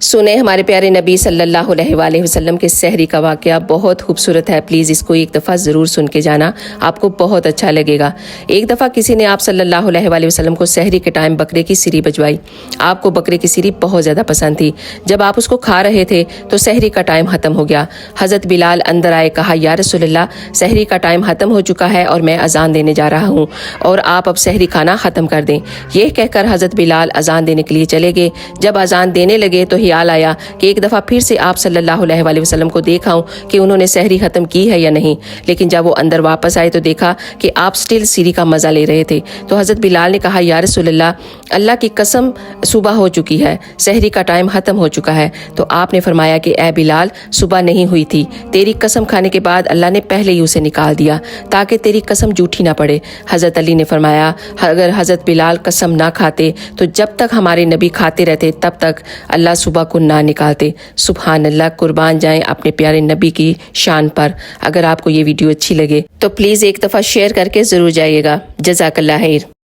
سنیں ہمارے پیارے نبی صلی اللہ علیہ وآلہ وسلم کے سحری کا واقعہ بہت خوبصورت ہے. پلیز اس کو ایک دفعہ ضرور سن کے جانا, آپ کو بہت اچھا لگے گا. ایک دفعہ کسی نے آپ صلی اللہ علیہ وآلہ وسلم کو سحری کے ٹائم بکرے کی سیری بجوائی. آپ کو بکرے کی سیری بہت زیادہ پسند تھی. جب آپ اس کو کھا رہے تھے تو سحری کا ٹائم ختم ہو گیا. حضرت بلال اندر آئے, کہا یا رسول اللہ سحری کا ٹائم ختم ہو چکا ہے اور میں اذان دینے جا رہا ہوں, اور آپ اب سحری کھانا ختم کر دیں. یہ کہہ کر حضرت بلال اذان دینے کے لیے چلے گئے. جب اذان دینے لگے تو خیال آیا کہ ایک دفعہ پھر سے آپ صلی اللہ علیہ وآلہ وسلم کو دیکھا ہوں کہ انہوں نے سحری ختم کی ہے یا نہیں. لیکن جب وہ اندر واپس آئے تو دیکھا کہ آپ سٹل سیری کا مزہ لے رہے تھے. تو حضرت بلال نے کہا یا رسول اللہ کی قسم صبح ہو چکی ہے, سحری کا ٹائم ختم ہو چکا ہے. تو آپ نے فرمایا کہ اے بلال صبح نہیں ہوئی تھی, تیری قسم کھانے کے بعد اللہ نے پہلے ہی اسے نکال دیا تاکہ تیری قسم جھوٹی نہ پڑے. حضرت علی نے فرمایا اگر حضرت بلال قسم نہ کھاتے تو جب تک ہمارے نبی کھاتے رہتے تب تک اللہ صبح کو نہ نکالتے. سبحان اللہ, قربان جائیں اپنے پیارے نبی کی شان پر. اگر آپ کو یہ ویڈیو اچھی لگے تو پلیز ایک دفعہ شیئر کر کے ضرور جائیے گا. جزاک اللہ خیر.